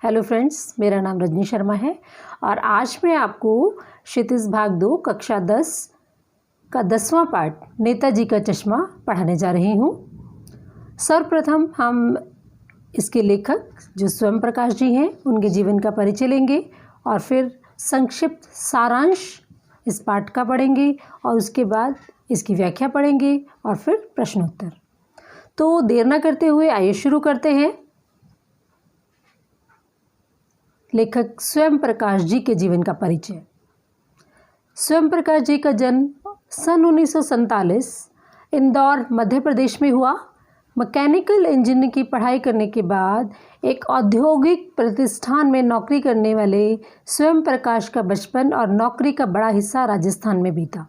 Hello friends, मेरा नाम रजनी शर्मा है और आज मैं आपको क्षितिज भाग 2 कक्षा 10 का 10वां पार्ट नेताजी का चश्मा पढ़ाने जा रही हूँ। सर्वप्रथम हम इसके लेखक जो स्वयं प्रकाश जी हैं उनके जीवन का परिचय लेंगे और फिर संक्षिप्त सारांश इस पाठ का पढ़ेंगे और उसके बाद इसकी व्याख्या पढ़ेंगे और फिर प्रश्नोत्तर। तो देर न करते हुए आइए शुरू करते हैं। लेखक स्वयं प्रकाश जी के जीवन का परिचय। स्वयं प्रकाश जी का जन्म सन 1947 इंदौर मध्य प्रदेश में हुआ। मैकेनिकल इंजीनियरिंग की पढ़ाई करने के बाद एक औद्योगिक प्रतिष्ठान में नौकरी करने वाले स्वयं प्रकाश का बचपन और नौकरी का बड़ा हिस्सा राजस्थान में बीता।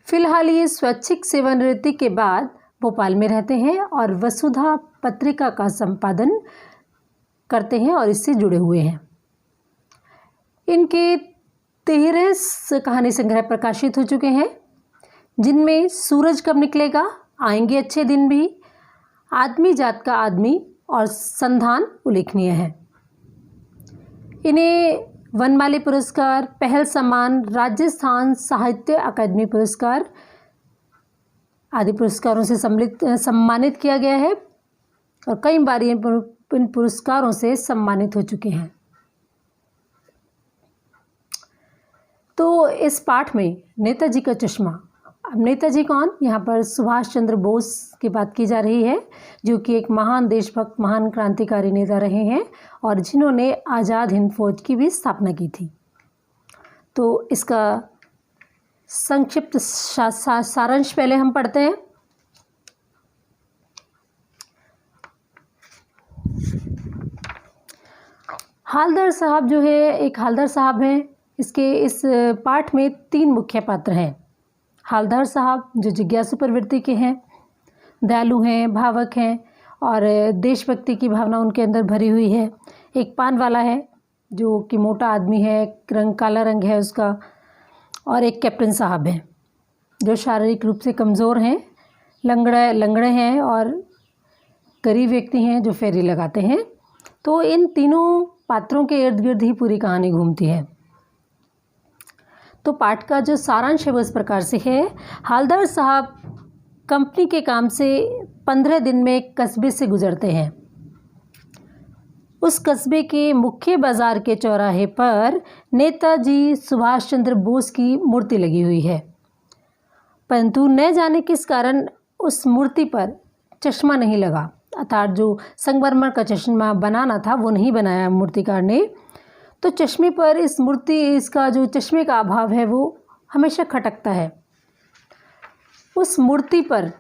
फिलहाल ये स्वैच्छिक सेवानिवृत्ति के बाद भोपाल में रहते हैं और वसुधा पत्रिका का संपादन करते हैं और इससे जुड़े हुए हैं। इनके 13 कहानी संग्रह प्रकाशित हो चुके हैं, जिनमें सूरज कब निकलेगा, आएंगे अच्छे दिन भी, आदमी जात का आदमी और संधान उल्लेखनीय है। इन्हें वनमाली पुरस्कार, पहल सम्मान, राजस्थान साहित्य अकादमी पुरस्कार आदि पुरस्कारों से सम्मानित किया गया है और कई बार इन पुरस्कारों से सम्मानित हो चुके हैं। तो इस पाठ में नेताजी का चश्मा। अब नेताजी कौन? यहाँ पर सुभाष चंद्र बोस की बात की जा रही है, जो कि एक महान देशभक्त, महान क्रांतिकारी नेता रहे हैं और जिन्होंने आज़ाद हिंद फौज की भी स्थापना की थी। तो इसका संक्षिप्त सारांश पहले हम पढ़ते हैं। हालदार साहब जो है, एक हालदार साहब हैं। इस पाठ में 3 मुख्य पात्र हैं। हालदार साहब जो जिज्ञासु प्रवृत्ति के हैं, दयालु हैं, भावक हैं और देशभक्ति की भावना उनके अंदर भरी हुई है। एक पान वाला है जो कि मोटा आदमी है, काला रंग है उसका, और एक कैप्टन साहब हैं जो शारीरिक रूप से कमज़ोर हैं, लंगड़े हैं और गरीब व्यक्ति हैं जो फेरी लगाते हैं। तो इन तीनों पात्रों के इर्द गिर्द ही पूरी कहानी घूमती है। तो पाठ का जो सारांश है वो इस प्रकार से है। हालदार साहब कंपनी के काम से 15 दिन में एक कस्बे से गुजरते हैं। उस कस्बे के मुख्य बाजार के चौराहे पर नेताजी सुभाष चंद्र बोस की मूर्ति लगी हुई है, परंतु न जाने किस कारण उस मूर्ति पर चश्मा नहीं लगा, अर्थात जो संगमरमर का चश्मा बनाना था वो नहीं बनाया मूर्तिकार ने। तो चश्मे पर इसका जो चश्मे का अभाव है वो हमेशा खटकता है। उस मूर्ति पर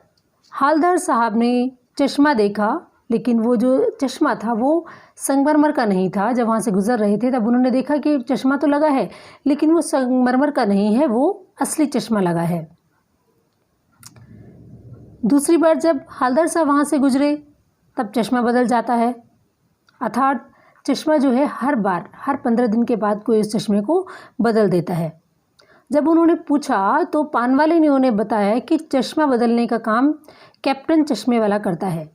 हालदार साहब ने चश्मा देखा, लेकिन वो जो चश्मा था वो संगमरमर का नहीं था। जब वहाँ से गुजर रहे थे तब उन्होंने देखा कि चश्मा तो लगा है लेकिन वो संगमरमर का नहीं है, वो असली चश्मा लगा है। दूसरी बार जब हालदार साहब वहाँ से गुजरे तब चश्मा बदल जाता है, अर्थात चश्मा जो है हर 15 दिन के बाद कोई उस चश्मे को बदल देता है। जब उन्होंने पूछा तो पान वाले ने उन्हें बताया कि चश्मा बदलने का काम कैप्टन चश्मे वाला करता है।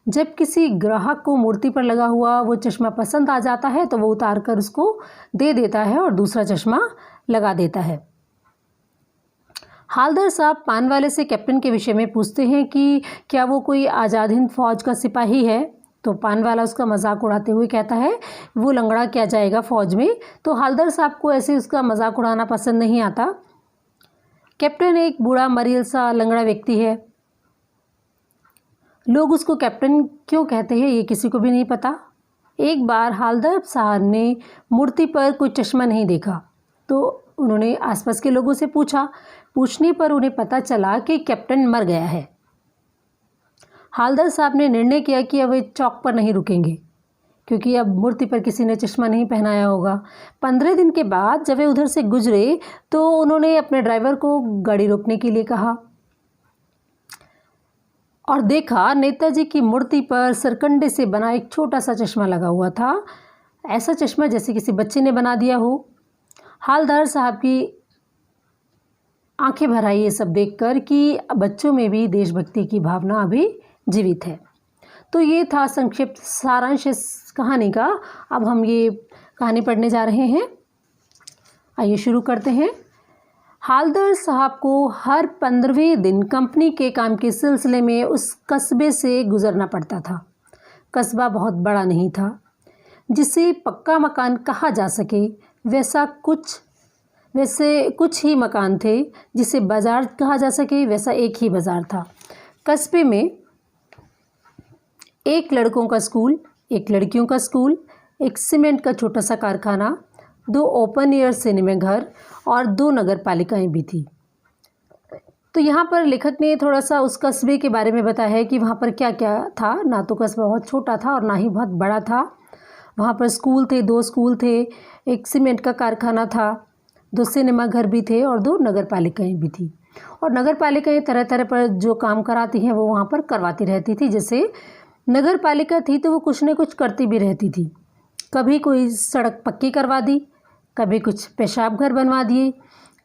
जब किसी ग्राहक को मूर्ति पर लगा हुआ वो चश्मा पसंद आ जाता है तो वो उतार कर उसको दे देता है और दूसरा चश्मा लगा देता है। हालदार साहब पान वाले से कैप्टन के विषय में पूछते हैं कि क्या वो कोई आज़ाद हिंद फौज का सिपाही है। तो पान वाला उसका मजाक उड़ाते हुए कहता है वो लंगड़ा क्या जाएगा फौज में। तो हालदार साहब को ऐसे उसका मजाक उड़ाना पसंद नहीं आता। कैप्टन एक बूढ़ा मरील सा लंगड़ा व्यक्ति है। लोग उसको कैप्टन क्यों कहते हैं ये किसी को भी नहीं पता। एक बार हालदार साहब ने मूर्ति पर कोई चश्मा नहीं देखा तो उन्होंने आसपास के लोगों से पूछने पर उन्हें पता चला कि कैप्टन मर गया है। हालदार साहब ने निर्णय किया कि अब वे चौक पर नहीं रुकेंगे क्योंकि अब मूर्ति पर किसी ने चश्मा नहीं पहनाया होगा। 15 दिन के बाद जब वे उधर से गुजरे तो उन्होंने अपने ड्राइवर को गाड़ी रोकने के लिए कहा और देखा नेताजी की मूर्ति पर सरकंडे से बना एक छोटा सा चश्मा लगा हुआ था, ऐसा चश्मा जैसे किसी बच्चे ने बना दिया हो। हालदार साहब की आंखें भर आई ये सब देखकर कि बच्चों में भी देशभक्ति की भावना अभी जीवित है। तो ये था संक्षिप्त सारांश इस कहानी का। अब हम ये कहानी पढ़ने जा रहे हैं। आइए शुरू करते हैं। हालदर साहब को हर 15वें दिन कंपनी के काम के सिलसिले में उस कस्बे से गुजरना पड़ता था। कस्बा बहुत बड़ा नहीं था, जिसे पक्का मकान कहा जा सके। वैसे कुछ ही मकान थे। जिसे बाज़ार कहा जा सके, वैसा एक ही बाज़ार था। कस्बे में एक लड़कों का स्कूल, एक लड़कियों का स्कूल, एक सीमेंट का छोटा सा कारखाना, 2 ओपन एयर सिनेमा घर और 2 नगर पालिकाएँ भी थी। तो यहाँ पर लेखक ने थोड़ा सा उस कस्बे के बारे में बताया है कि वहाँ पर क्या क्या था। ना तो कस्बा बहुत छोटा था और ना ही बहुत बड़ा था। वहाँ पर स्कूल थे, 2 स्कूल थे, एक सीमेंट का कारखाना था, 2 सिनेमा घर भी थे और 2 नगर पालिकाएँ भी थी। और नगर पालिकाएँ तरह तरह पर जो काम कराती हैं वो वहाँ पर करवाती रहती थी। जैसे नगर पालिका थी तो वो कुछ न कुछ करती भी रहती थी। कभी कोई सड़क पक्की करवा दी, कभी कुछ पेशाब घर बनवा दिए,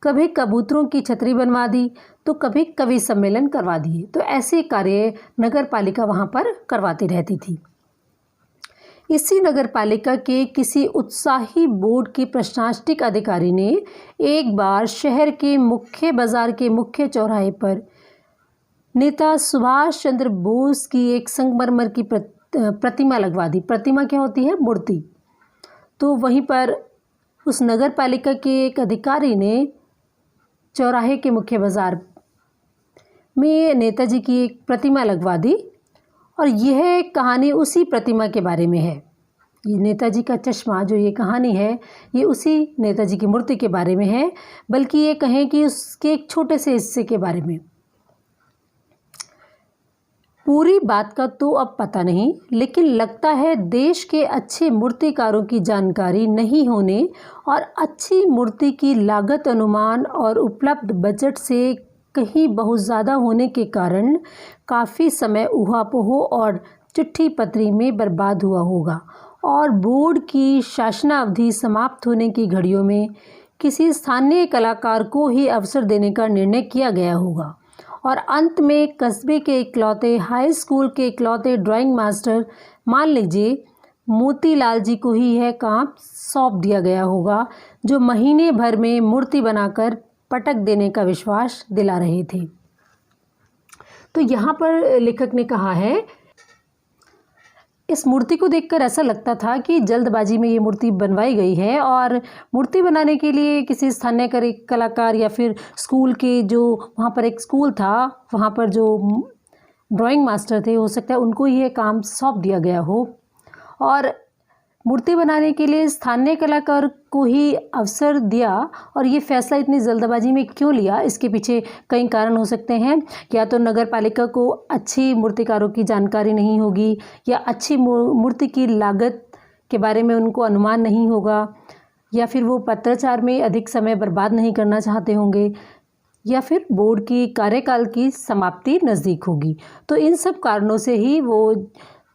कभी कबूतरों की छतरी बनवा दी, तो कभी कवि सम्मेलन करवा दिए। तो ऐसे कार्य नगर पालिका वहाँ पर करवाती रहती थी। इसी नगर पालिका के किसी उत्साही बोर्ड के प्रशासनिक अधिकारी ने एक बार शहर के मुख्य बाजार के मुख्य चौराहे पर नेता सुभाष चंद्र बोस की एक संगमरमर की प्रतिमा लगवा दी। प्रतिमा क्या होती है? मूर्ति। तो वहीं पर उस नगर पालिका के एक अधिकारी ने चौराहे के मुख्य बाजार में नेताजी की एक प्रतिमा लगवा दी। और यह कहानी उसी प्रतिमा के बारे में है। ये नेताजी का चश्मा, जो ये कहानी है, ये उसी नेताजी की मूर्ति के बारे में है, बल्कि ये कहें कि उसके एक छोटे से हिस्से के बारे में। पूरी बात का तो अब पता नहीं, लेकिन लगता है देश के अच्छे मूर्तिकारों की जानकारी नहीं होने और अच्छी मूर्ति की लागत अनुमान और उपलब्ध बजट से कहीं बहुत ज़्यादा होने के कारण काफ़ी समय ऊहापोह और चिट्ठी पत्री में बर्बाद हुआ होगा। और बोर्ड की शासनावधि समाप्त होने की घड़ियों में किसी स्थानीय कलाकार को ही अवसर देने का निर्णय किया गया होगा। और अंत में कस्बे के इकलौते हाई स्कूल के इकलौते ड्राइंग मास्टर, मान लीजिए मोतीलाल जी को ही यह काम सौंप दिया गया होगा, जो महीने भर में मूर्ति बनाकर पटक देने का विश्वास दिला रहे थे। तो यहाँ पर लेखक ने कहा है, इस मूर्ति को देखकर ऐसा लगता था कि जल्दबाजी में ये मूर्ति बनवाई गई है और मूर्ति बनाने के लिए किसी स्थानीय कलाकार या फिर स्कूल के, जो वहाँ पर एक स्कूल था, वहाँ पर जो ड्राइंग मास्टर थे, हो सकता है उनको ये काम सौंप दिया गया हो। और मूर्ति बनाने के लिए स्थानीय कलाकार को ही अवसर दिया। और ये फैसला इतनी जल्दबाजी में क्यों लिया, इसके पीछे कई कारण हो सकते हैं। या तो नगर पालिका को अच्छी मूर्तिकारों की जानकारी नहीं होगी, या अच्छी मूर्ति की लागत के बारे में उनको अनुमान नहीं होगा, या फिर वो पत्राचार में अधिक समय बर्बाद नहीं करना चाहते होंगे, या फिर बोर्ड की कार्यकाल की समाप्ति नज़दीक होगी। तो इन सब कारणों से ही वो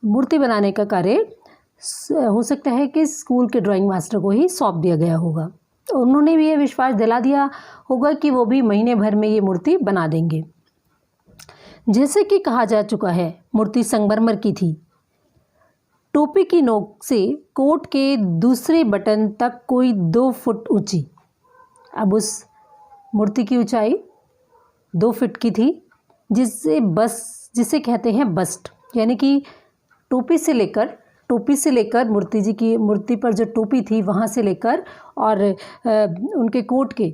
मूर्ति बनाने का कार्य हो सकता है कि स्कूल के ड्राइंग मास्टर को ही सौंप दिया गया होगा। तो उन्होंने भी ये विश्वास दिला दिया होगा कि वो भी महीने भर में ये मूर्ति बना देंगे। जैसे कि कहा जा चुका है, मूर्ति संगमरमर की थी। टोपी की नोक से कोट के दूसरे बटन तक कोई 2 फुट ऊंची। अब उस मूर्ति की ऊंचाई 2 फुट की थी, जिसे कहते हैं बस्ट। यानी कि टोपी से लेकर मूर्ति पर जो टोपी थी वहाँ से लेकर और उनके कोट के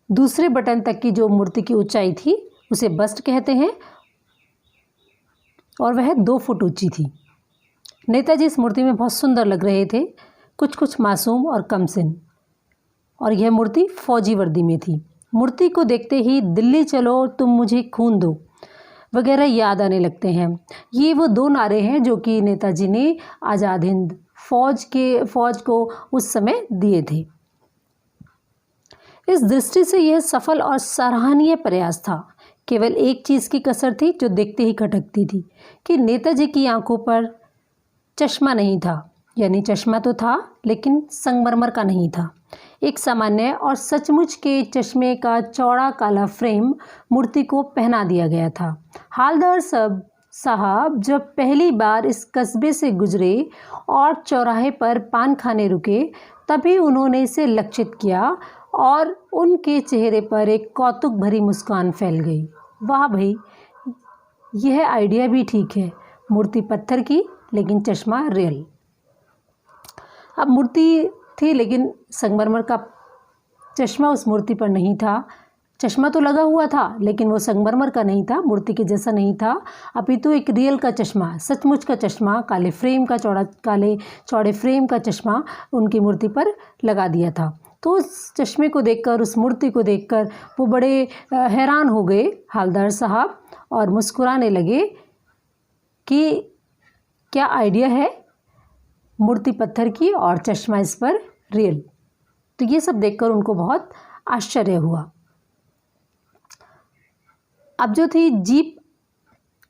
दूसरे बटन तक की जो मूर्ति की ऊंचाई थी उसे बस्ट कहते हैं, और वह 2 फुट ऊंची थी। नेताजी इस मूर्ति में बहुत सुंदर लग रहे थे, कुछ मासूम और कमसिन। और यह मूर्ति फौजी वर्दी में थी। मूर्ति को देखते ही दिल्ली चलो तुम मुझे खून दो वगैरह याद आने लगते हैं। ये वो 2 नारे हैं जो कि नेताजी ने आज़ाद हिंद फौज को उस समय दिए थे। इस दृष्टि से यह सफल और सराहनीय प्रयास था। केवल एक चीज़ की कसर थी जो देखते ही खटकती थी कि नेताजी की आंखों पर चश्मा नहीं था। यानी चश्मा तो था लेकिन संगमरमर का नहीं था। एक सामान्य और सचमुच के चश्मे का चौड़ा काला फ्रेम मूर्ति को पहना दिया गया था। हालदार साहब जब पहली बार इस कस्बे से गुजरे और चौराहे पर पान खाने रुके, तभी उन्होंने इसे लक्षित किया और उनके चेहरे पर एक कौतुक भरी मुस्कान फैल गई। वाह भाई, यह आइडिया भी ठीक है। मूर्ति पत्थर की लेकिन चश्मा रियल। अब मूर्ति थी लेकिन संगमरमर का चश्मा उस मूर्ति पर नहीं था। चश्मा तो लगा हुआ था लेकिन वो संगमरमर का नहीं था, मूर्ति के जैसा नहीं था, अपितु एक रियल का चश्मा, सचमुच का चश्मा, काले चौड़े फ्रेम का चश्मा उनकी मूर्ति पर लगा दिया था। तो उस चश्मे को देखकर, उस मूर्ति को देखकर वो बड़े हैरान हो गए हवलदार साहब और मुस्कुराने लगे कि क्या आइडिया है, मूर्ति पत्थर की और चश्मा इस पर रियल। तो ये सब देखकर उनको बहुत आश्चर्य हुआ। अब जो थी जीप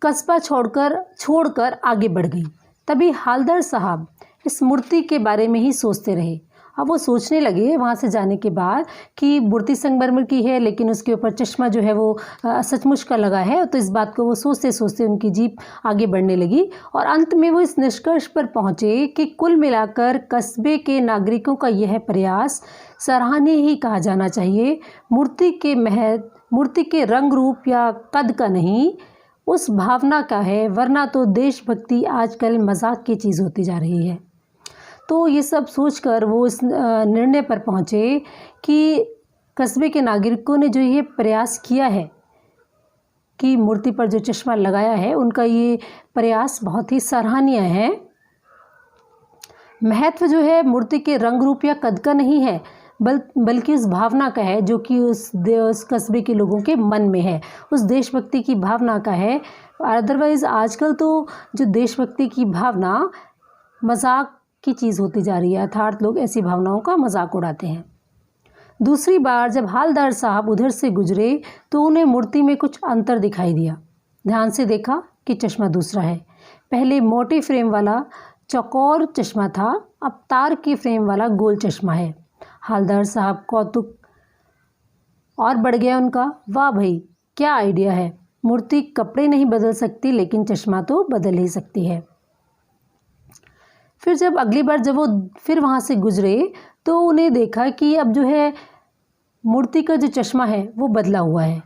कस्बा छोड़कर आगे बढ़ गई। तभी हवलदार साहब इस मूर्ति के बारे में ही सोचते रहे। अब वो सोचने लगे वहाँ से जाने के बाद कि मूर्ति संगमरमर की है लेकिन उसके ऊपर चश्मा जो है वो सचमुच का लगा है। तो इस बात को वो सोचते सोचते उनकी जीप आगे बढ़ने लगी और अंत में वो इस निष्कर्ष पर पहुँचे कि कुल मिलाकर कस्बे के नागरिकों का यह प्रयास सराहनीय ही कहा जाना चाहिए। मूर्ति के रंग रूप या कद का नहीं, उस भावना का है, वरना तो देशभक्ति आजकल मजाक की चीज़ होती जा रही है। तो ये सब सोचकर वो इस निर्णय पर पहुँचे कि कस्बे के नागरिकों ने जो ये प्रयास किया है कि मूर्ति पर जो चश्मा लगाया है, उनका ये प्रयास बहुत ही सराहनीय है। महत्व जो है मूर्ति के रंग रूप या कद का नहीं है, बल्कि उस भावना का है जो कि उस कस्बे के लोगों के मन में है, उस देशभक्ति की भावना का है। अदरवाइज़ आजकल तो जो देशभक्ति की भावना मजाक की चीज़ होती जा रही है, अर्थात लोग ऐसी भावनाओं का मजाक उड़ाते हैं। दूसरी बार जब हवलदार साहब उधर से गुजरे तो उन्हें मूर्ति में कुछ अंतर दिखाई दिया। ध्यान से देखा कि चश्मा दूसरा है। पहले मोटे फ्रेम वाला चौकोर चश्मा था, अब तार के फ्रेम वाला गोल चश्मा है। हवलदार साहब कौतुक और बढ़ गया उनका। वाह भाई, क्या आइडिया है। मूर्ति कपड़े नहीं बदल सकती लेकिन चश्मा तो बदल ही सकती है। फिर जब अगली बार जब वो फिर वहाँ से गुजरे तो उन्हें देखा कि अब जो है मूर्ति का जो चश्मा है वो बदला हुआ है।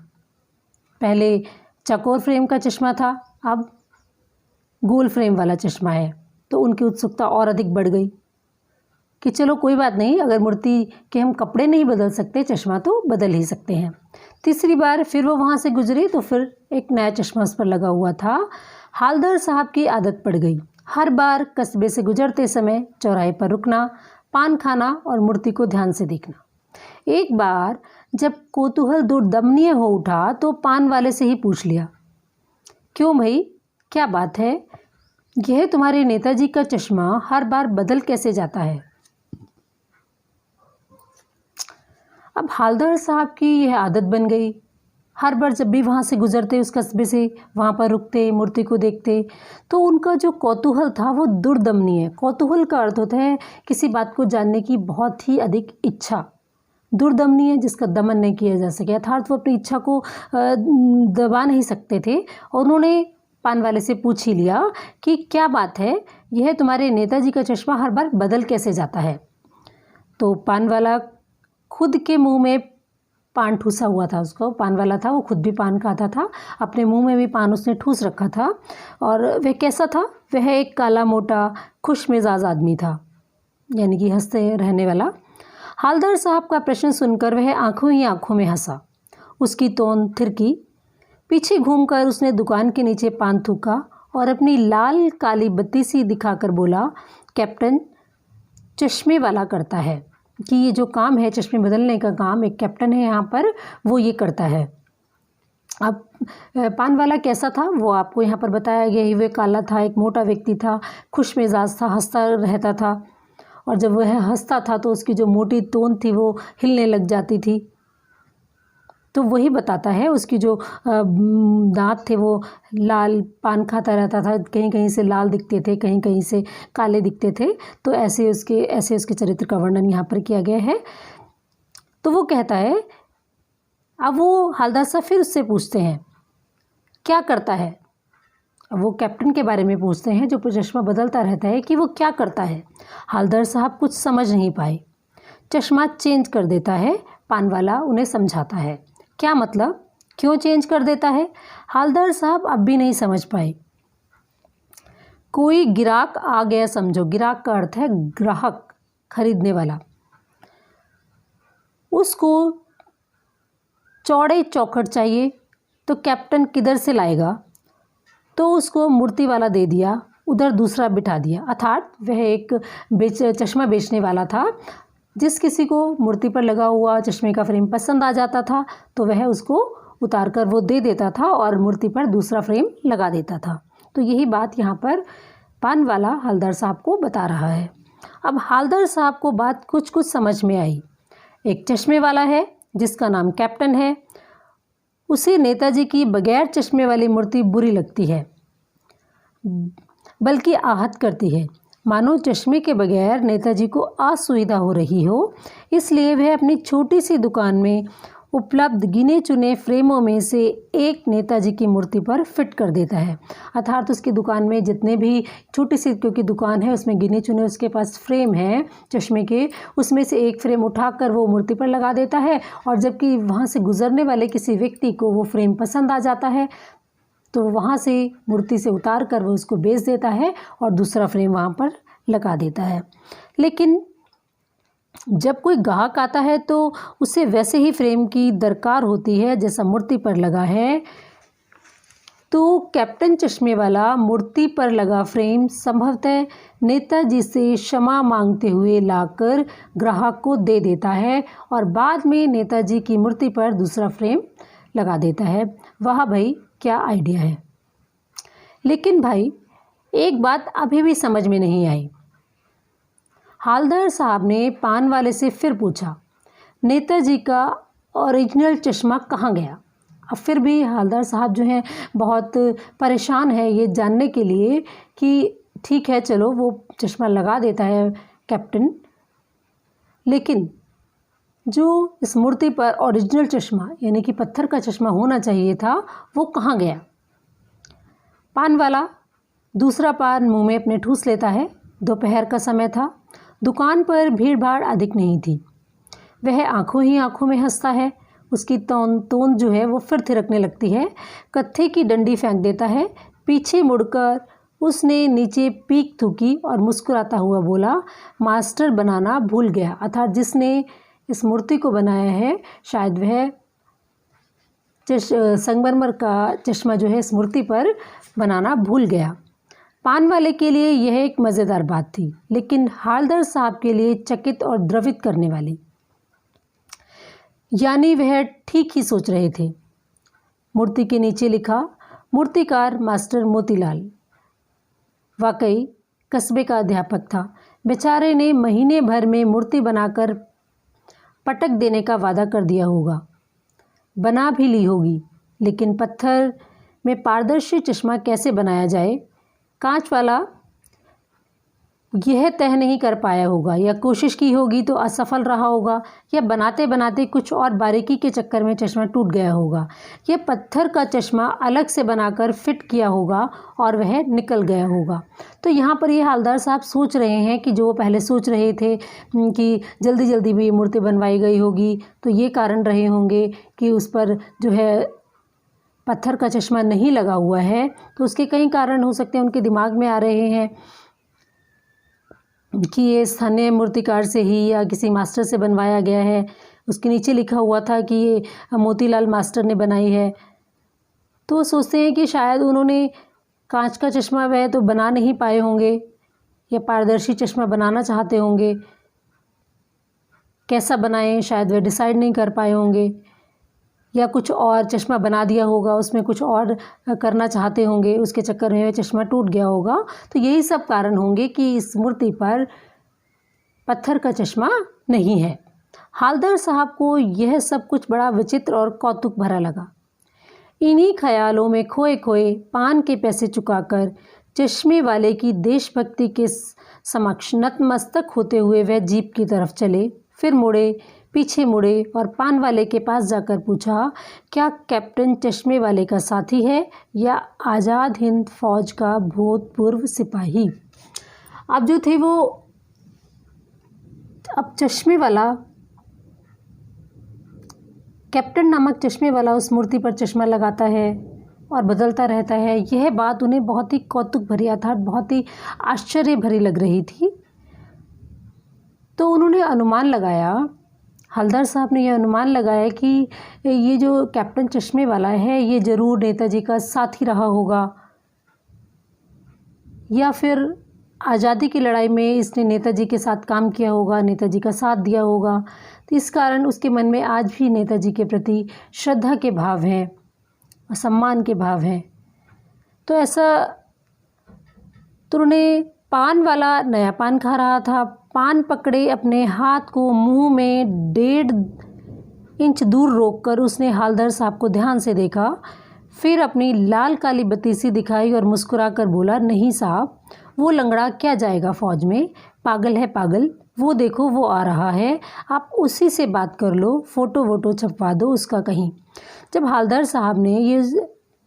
पहले चौकोर फ्रेम का चश्मा था, अब गोल फ्रेम वाला चश्मा है। तो उनकी उत्सुकता और अधिक बढ़ गई कि चलो कोई बात नहीं, अगर मूर्ति के हम कपड़े नहीं बदल सकते, चश्मा तो बदल ही सकते हैं। तीसरी बार फिर वो वहाँ से गुजरे तो फिर एक नया चश्मा उस पर लगा हुआ था। हवलदार साहब की आदत पड़ गई हर बार कस्बे से गुजरते समय चौराहे पर रुकना, पान खाना और मूर्ति को ध्यान से देखना। एक बार जब कौतूहल दुर्दमनीय हो उठा तो पान वाले से ही पूछ लिया, क्यों भाई, क्या बात है, यह तुम्हारे नेताजी का चश्मा हर बार बदल कैसे जाता है। अब हवलदार साहब की यह आदत बन गई। हर बार जब भी वहाँ से गुजरते, उस कस्बे से वहाँ पर रुकते, मूर्ति को देखते, तो उनका जो कौतूहल था वो दुर्दमनीय। कौतूहल का अर्थ होता है किसी बात को जानने की बहुत ही अधिक इच्छा। दुर्दमनीय जिसका दमन नहीं किया जा सके, अर्थात वो अपनी इच्छा को दबा नहीं सकते थे। और उन्होंने पान वाले से पूछ ही लिया कि क्या बात है, यह तुम्हारे नेताजी का चश्मा हर बार बदल कैसे जाता है। तो पान वाला खुद के मुंह में पान ठूसा हुआ था, उसको पान वाला था, वो खुद भी पान खाता था, अपने मुंह में भी पान उसने ठूस रखा था। और वह कैसा था, वह एक काला मोटा खुश मिजाज आदमी था, यानी कि हंसते रहने वाला। हवलदार साहब का प्रश्न सुनकर वह आंखों ही आंखों में हंसा। उसकी तोंद थिरकी। पीछे घूमकर उसने दुकान के नीचे पान थूका और अपनी लाल काली बत्ती सी दिखाकर बोला, कैप्टन, चश्मे वाला करता है कि ये जो काम है चश्मे बदलने का काम, एक कैप्टन है यहाँ पर, वो ये करता है। अब पान वाला कैसा था वो आपको यहाँ पर बताया गया ही। वह काला था, एक मोटा व्यक्ति था, खुश मिजाज था, हंसता रहता था। और जब वह हंसता था तो उसकी जो मोटी तोंद थी वो हिलने लग जाती थी। तो वही बताता है, उसकी जो दांत थे वो लाल, पान खाता रहता था, कहीं कहीं से लाल दिखते थे, कहीं कहीं से काले दिखते थे। तो ऐसे उसके चरित्र का वर्णन यहाँ पर किया गया है। तो वो कहता है, अब वो हवलदार साहब फिर उससे पूछते हैं, क्या करता है। अब वो कैप्टन के बारे में पूछते हैं जो चश्मा बदलता रहता है कि वो क्या करता है। हवलदार साहब कुछ समझ नहीं पाए। चश्मा चेंज कर देता है। पान वाला उन्हें समझाता है। क्या मतलब, क्यों चेंज कर देता है? हवलदार साहब अब भी नहीं समझ पाए। कोई गिराक आ गया समझो। गिराक का अर्थ है ग्राहक, खरीदने वाला। उसको चौड़े चौखट चाहिए तो कैप्टन किधर से लाएगा? तो उसको मूर्ति वाला दे दिया, उधर दूसरा बिठा दिया। अर्थात वह एक चश्मा बेचने वाला था। जिस किसी को मूर्ति पर लगा हुआ चश्मे का फ्रेम पसंद आ जाता था तो वह उसको उतार कर वो दे देता था और मूर्ति पर दूसरा फ्रेम लगा देता था। तो यही बात यहाँ पर पान वाला हवलदार साहब को बता रहा है। अब हवलदार साहब को बात कुछ कुछ समझ में आई। एक चश्मे वाला है जिसका नाम कैप्टन है। उसे नेताजी की बगैर चश्मे वाली मूर्ति बुरी लगती है, बल्कि आहत करती है, मानो चश्मे के बगैर नेताजी को असुविधा हो रही हो। इसलिए वह अपनी छोटी सी दुकान में उपलब्ध गिने चुने फ्रेमों में से एक नेताजी की मूर्ति पर फिट कर देता है। अर्थात उसकी दुकान में जितने भी, छोटी सी क्योंकि दुकान है, उसमें गिने चुने उसके पास फ्रेम हैं चश्मे के, उसमें से एक फ्रेम उठाकर वो मूर्ति पर लगा देता है। और जबकि वहाँ से गुजरने वाले किसी व्यक्ति को वो फ्रेम पसंद आ जाता है तो वहाँ से मूर्ति से उतार कर वो उसको बेच देता है और दूसरा फ्रेम वहाँ पर लगा देता है। लेकिन जब कोई ग्राहक आता है तो उसे वैसे ही फ्रेम की दरकार होती है जैसा मूर्ति पर लगा है। तो कैप्टन चश्मे वाला मूर्ति पर लगा फ्रेम संभवतः नेताजी से क्षमा मांगते हुए लाकर ग्राहक को दे देता है और बाद में नेताजी की मूर्ति पर दूसरा फ्रेम लगा देता है। वाह भाई, क्या आइडिया है। लेकिन भाई एक बात अभी भी समझ में नहीं आई। हवलदार साहब ने पान वाले से फिर पूछा, नेताजी का ओरिजिनल चश्मा कहाँ गया? अब फिर भी हवलदार साहब जो हैं बहुत परेशान है ये जानने के लिए कि ठीक है चलो वो चश्मा लगा देता है कैप्टन, लेकिन जो इस मूर्ति पर ओरिजिनल चश्मा यानी कि पत्थर का चश्मा होना चाहिए था वो कहाँ गया? पान वाला दूसरा पान मुंह में अपने ठूस लेता है। दोपहर का समय था। दुकान पर भीड़ भाड़ अधिक नहीं थी। वह आंखों ही आंखों में हंसता है। उसकी तोंद जो है वो फिर थिरकने लगती है। कत्थे की डंडी फेंक देता है। पीछे मुड़कर उसने नीचे पीक थूकी और मुस्कुराता हुआ बोला, मास्टर बनाना भूल गया। अर्थात जिसने इस मूर्ति को बनाया है शायद वह संगमरमर का चश्मा जो है इस मूर्ति पर बनाना भूल गया। पान वाले के लिए यह एक मज़ेदार बात थी, लेकिन हवलदार साहब के लिए चकित और द्रवित करने वाली। यानी वह ठीक ही सोच रहे थे। मूर्ति के नीचे लिखा, मूर्तिकार मास्टर मोतीलाल। वाकई कस्बे का अध्यापक था। बेचारे ने महीने भर में मूर्ति बनाकर पटक देने का वादा कर दिया होगा, बना भी ली होगी, लेकिन पत्थर में पारदर्शी चश्मा कैसे बनाया जाए, कांच वाला यह तय नहीं कर पाया होगा, या कोशिश की होगी तो असफल रहा होगा, या बनाते बनाते कुछ और बारीकी के चक्कर में चश्मा टूट गया होगा, या पत्थर का चश्मा अलग से बनाकर फिट किया होगा और वह निकल गया होगा। तो यहाँ पर ये हवलदार साहब सोच रहे हैं कि जो वो पहले सोच रहे थे कि जल्दी जल्दी में ये मूर्ति बनवाई गई होगी, तो ये कारण रहे होंगे कि उस पर जो है पत्थर का चश्मा नहीं लगा हुआ है। तो उसके कई कारण हो सकते हैं उनके दिमाग में आ रहे हैं कि ये स्थानीय मूर्तिकार से ही या किसी मास्टर से बनवाया गया है। उसके नीचे लिखा हुआ था कि ये मोतीलाल मास्टर ने बनाई है। तो वो सोचते हैं कि शायद उन्होंने कांच का चश्मा वह तो बना नहीं पाए होंगे या पारदर्शी चश्मा बनाना चाहते होंगे। कैसा बनाएं शायद वह डिसाइड नहीं कर पाए होंगे, या कुछ और चश्मा बना दिया होगा, उसमें कुछ और करना चाहते होंगे, उसके चक्कर में वह चश्मा टूट गया होगा। तो यही सब कारण होंगे कि इस मूर्ति पर पत्थर का चश्मा नहीं है। हवलदार साहब को यह सब कुछ बड़ा विचित्र और कौतुक भरा लगा। इन्हीं ख्यालों में खोए खोए पान के पैसे चुकाकर चश्मे वाले की देशभक्ति के समक्ष नतमस्तक होते हुए वह जीप की तरफ चले। फिर मुड़े, पीछे मुड़े और पान वाले के पास जाकर पूछा, क्या कैप्टन चश्मे वाले का साथी है या आज़ाद हिंद फौज का भूतपूर्व सिपाही। अब जो थे वो अब चश्मे वाला, कैप्टन नामक चश्मे वाला उस मूर्ति पर चश्मा लगाता है और बदलता रहता है। यह बात उन्हें बहुत ही कौतुक भरी अर्थात बहुत ही आश्चर्य भरी लग रही थी। तो उन्होंने अनुमान लगाया, हवलदार साहब ने यह अनुमान लगाया कि ये जो कैप्टन चश्मे वाला है ये ज़रूर नेताजी का साथी रहा होगा या फिर आज़ादी की लड़ाई में इसने नेताजी के साथ काम किया होगा, नेताजी का साथ दिया होगा। तो इस कारण उसके मन में आज भी नेताजी के प्रति श्रद्धा के भाव हैं, सम्मान के भाव हैं। तो ऐसा, तो उन्होंने पान वाला नया पान खा रहा था, पान पकड़े अपने हाथ को मुंह में 1.5 इंच दूर रोककर उसने हवलदार साहब को ध्यान से देखा, फिर अपनी लाल काली बत्ती सी दिखाई और मुस्कुराकर बोला, नहीं साहब, वो लंगड़ा क्या जाएगा फौज में, पागल है पागल, वो देखो वो आ रहा है, आप उसी से बात कर लो, फ़ोटो वोटो छपवा दो उसका कहीं। जब हवलदार साहब ने ये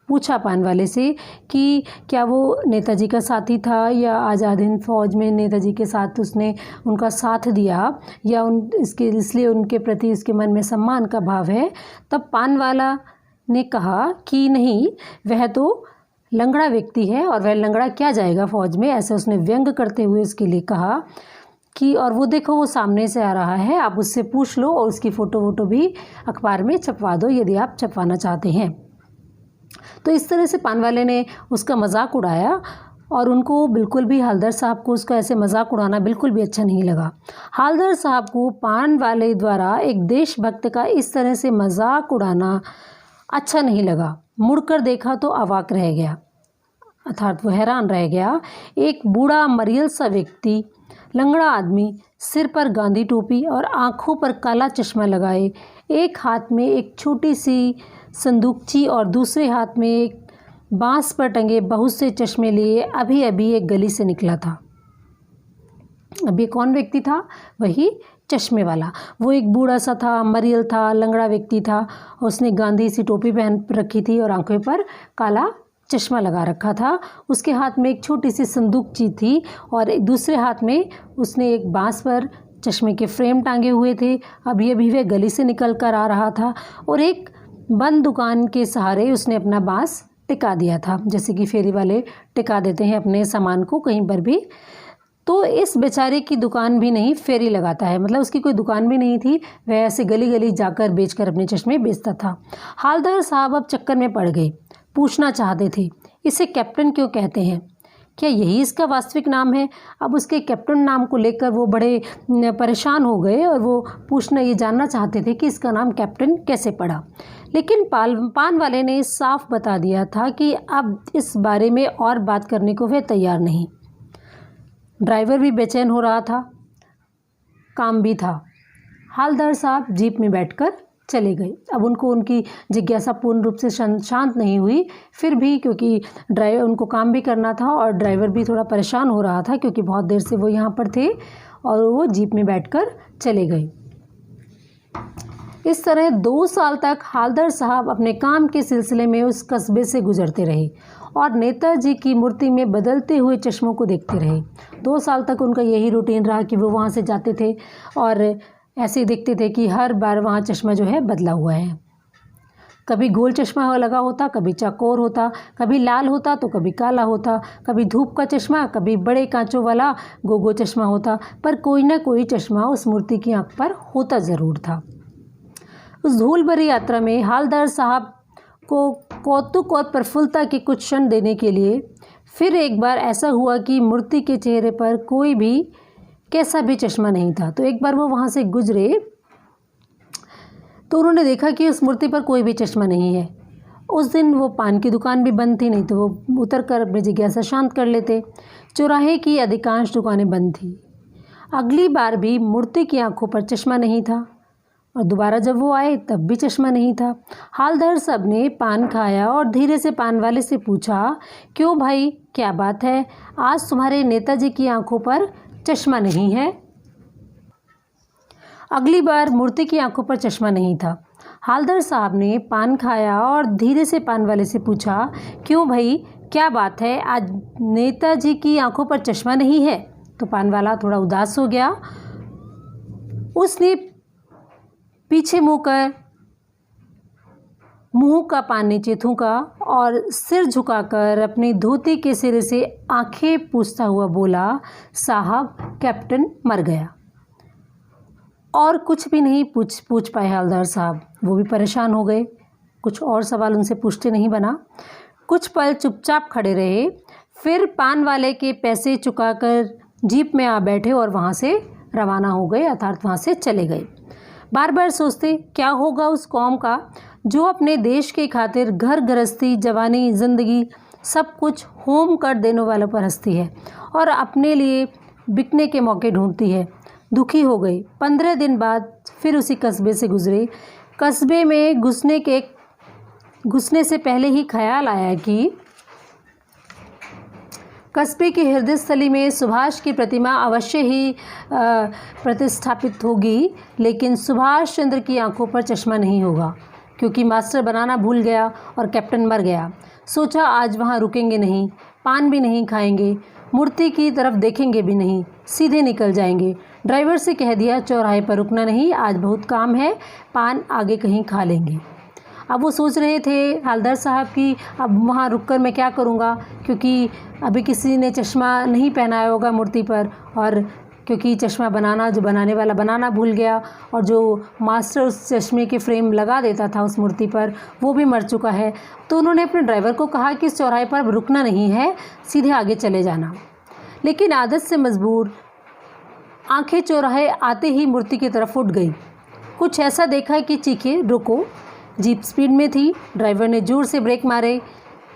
पूछा पान वाले से कि क्या वो नेताजी का साथी था या आज़ाद हिंद फौज में नेताजी के साथ उसने उनका साथ दिया या इसलिए उनके प्रति उसके मन में सम्मान का भाव है, तब पान वाला ने कहा कि नहीं, वह तो लंगड़ा व्यक्ति है और वह लंगड़ा क्या जाएगा फौज में, ऐसा उसने व्यंग करते हुए उसके लिए कहा कि और वो देखो वो सामने से आ रहा है, आप उससे पूछ लो और उसकी फ़ोटो वोटो भी अखबार में छपवा दो यदि आप छपवाना चाहते हैं। तो इस तरह से पान वाले ने उसका मजाक उड़ाया और उनको बिल्कुल भी, हवलदार साहब को उसका ऐसे मजाक उड़ाना बिल्कुल भी अच्छा नहीं लगा। हवलदार साहब को पान वाले द्वारा एक देशभक्त का इस तरह से मजाक उड़ाना अच्छा नहीं लगा। मुड़कर देखा तो अवाक रह गया, अर्थात वो हैरान रह गया। एक बूढ़ा मरियल सा व्यक्ति, लंगड़ा आदमी, सिर पर गांधी टोपी और आँखों पर काला चश्मा लगाए, एक हाथ में एक छोटी सी संदूकची और दूसरे हाथ में एक बांस पर टंगे बहुत से चश्मे लिए अभी अभी एक गली से निकला था। अब ये कौन व्यक्ति था? वही चश्मे वाला। वो एक बूढ़ा सा था, मरियल था, लंगड़ा व्यक्ति था। उसने गांधी सी टोपी पहन रखी थी और आंखों पर काला चश्मा लगा रखा था। उसके हाथ में एक छोटी सी संदूकची थी और दूसरे हाथ में उसने एक बांस पर चश्मे के फ्रेम टांगे हुए थे। अभी अभी वह गली से निकल कर आ रहा था और एक बंद दुकान के सहारे उसने अपना बांस टिका दिया था, जैसे कि फेरी वाले टिका देते हैं अपने सामान को कहीं पर भी। तो इस बेचारे की दुकान भी नहीं, फेरी लगाता है, मतलब उसकी कोई दुकान भी नहीं थी, वह ऐसे गली गली जाकर बेचकर अपने चश्मे बेचता था। हवलदार साहब अब चक्कर में पड़ गए, पूछना चाहते थे इसे कैप्टन क्यों कहते हैं, क्या यही इसका वास्तविक नाम है। अब उसके कैप्टन नाम को लेकर वो बड़े परेशान हो गए और वो ये जानना चाहते थे कि इसका नाम कैप्टन कैसे पड़ा। लेकिन पान वाले ने साफ बता दिया था कि अब इस बारे में और बात करने को वे तैयार नहीं। ड्राइवर भी बेचैन हो रहा था, काम भी था। हवलदार साहब जीप में बैठकर चले गए। अब उनकी जिज्ञासा पूर्ण रूप से शांत नहीं हुई, फिर भी क्योंकि ड्राइवर उनको काम भी करना था और ड्राइवर भी थोड़ा परेशान हो रहा था क्योंकि बहुत देर से वो यहाँ पर थे, और वो जीप में बैठकर चले गए। इस तरह 2 साल तक हवलदार साहब अपने काम के सिलसिले में उस कस्बे से गुजरते रहे और नेताजी की मूर्ति में बदलते हुए चश्मों को देखते रहे। 2 साल तक उनका यही रूटीन रहा कि वो वहाँ से जाते थे और ऐसे ही देखते थे कि हर बार वहाँ चश्मा जो है बदला हुआ है। कभी गोल चश्मा लगा होता, कभी चौकोर होता, कभी लाल होता तो कभी काला होता, कभी धूप का चश्मा, कभी बड़े कांचों वाला गोगो चश्मा होता, पर कोई ना कोई चश्मा उस मूर्ति की आँख पर होता ज़रूर था। उस धूल भरी यात्रा में हवलदार साहब को कौतुक और प्रफुल्लता के कुछ क्षण देने के लिए फिर एक बार ऐसा हुआ कि मूर्ति के चेहरे पर कोई भी कैसा भी चश्मा नहीं था। तो एक बार वो वहाँ से गुजरे तो उन्होंने देखा कि उस मूर्ति पर कोई भी चश्मा नहीं है। उस दिन वो पान की दुकान भी बंद थी, नहीं तो वो उतर कर अपनी जिज्ञासा शांत कर लेते। चौराहे की अधिकांश दुकानें बंद थी। अगली बार भी मूर्ति की आंखों पर चश्मा नहीं था और दोबारा जब वो आए तब भी चश्मा नहीं था। हवलदार साहब ने पान खाया और धीरे से पान वाले से पूछा, क्यों भाई, क्या बात है, आज तुम्हारे नेताजी की आंखों पर चश्मा नहीं है। अगली बार मूर्ति की आंखों पर चश्मा नहीं था। हालदार साहब ने पान खाया और धीरे से पान वाले से पूछा, क्यों भाई, क्या बात है, आज नेताजी की आंखों पर चश्मा नहीं है? तो पान वाला थोड़ा उदास हो गया। उसने पीछे मुँह कर मुंह का पान नीचे थूका और सिर झुकाकर अपने धोती के सिरे से आंखें पूछता हुआ बोला, साहब, कैप्टन मर गया। और कुछ भी नहीं पूछ पाए हालदार साहब। वो भी परेशान हो गए। कुछ और सवाल उनसे पूछते नहीं बना। कुछ पल चुपचाप खड़े रहे, फिर पान वाले के पैसे चुकाकर जीप में आ बैठे और वहाँ से रवाना हो गए, अर्थात वहाँ से चले गए। बार बार सोचते क्या होगा उस कौम का जो अपने देश के खातिर घर गृहस्थी, जवानी, ज़िंदगी सब कुछ होम कर देने वालों पर हंसती है और अपने लिए बिकने के मौके ढूंढती है। दुखी हो गई। 15 दिन बाद फिर उसी कस्बे से गुजरे। कस्बे में घुसने से पहले ही ख्याल आया कि कस्बे की हृदय स्थली में सुभाष की प्रतिमा अवश्य ही प्रतिष्ठापित होगी, लेकिन सुभाष चंद्र की आंखों पर चश्मा नहीं होगा, क्योंकि मास्टर बनाना भूल गया और कैप्टन मर गया। सोचा आज वहाँ रुकेंगे नहीं, पान भी नहीं खाएंगे, मूर्ति की तरफ देखेंगे भी नहीं, सीधे निकल जाएंगे। ड्राइवर से कह दिया चौराहे पर रुकना नहीं, आज बहुत काम है, पान आगे कहीं खा लेंगे। अब वो सोच रहे थे हालदार साहब कि अब वहाँ रुककर मैं क्या करूँगा, क्योंकि अभी किसी ने चश्मा नहीं पहनाया होगा मूर्ति पर, और क्योंकि चश्मा जो बनाने वाला बनाना भूल गया और जो मास्टर उस चश्मे के फ्रेम लगा देता था उस मूर्ति पर वो भी मर चुका है। तो उन्होंने अपने ड्राइवर को कहा कि इस चौराहे पर अब रुकना नहीं है, सीधे आगे चले जाना। लेकिन आदत से मजबूर आंखें चौराहे आते ही मूर्ति की तरफ उठ गई। कुछ ऐसा देखा कि चीखे, रुको। जीप स्पीड में थी। ड्राइवर ने जोर से ब्रेक मारे।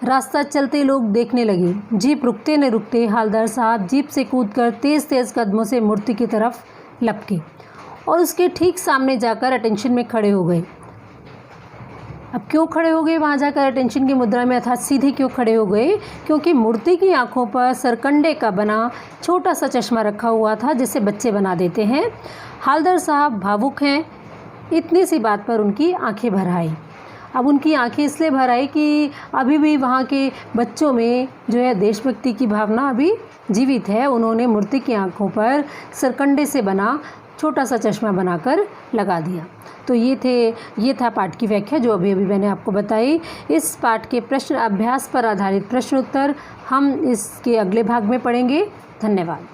रास्ता चलते लोग देखने लगे। जीप रुकते न रुकते हालदार साहब जीप से कूदकर तेज़ तेज़ कदमों से मूर्ति की तरफ लपके और उसके ठीक सामने जाकर अटेंशन में खड़े हो गए। अब क्यों खड़े हो गए वहाँ जाकर अटेंशन की मुद्रा में, अर्थात सीधे क्यों खड़े हो गए? क्योंकि मूर्ति की आंखों पर सरकंडे का बना छोटा सा चश्मा रखा हुआ था, जिसे बच्चे बना देते हैं। हालदार साहब भावुक हैं, इतनी सी बात पर उनकी आंखें भर आई। अब उनकी आंखें इसलिए भर आई कि अभी भी वहाँ के बच्चों में जो है देशभक्ति की भावना अभी जीवित है। उन्होंने मूर्ति की आंखों पर सरकंडे से बना छोटा सा चश्मा बनाकर लगा दिया। तो ये था पाठ की व्याख्या जो अभी मैंने आपको बताई। इस पाठ के प्रश्न अभ्यास पर आधारित प्रश्न उत्तर हम इसके अगले भाग में पढ़ेंगे। धन्यवाद।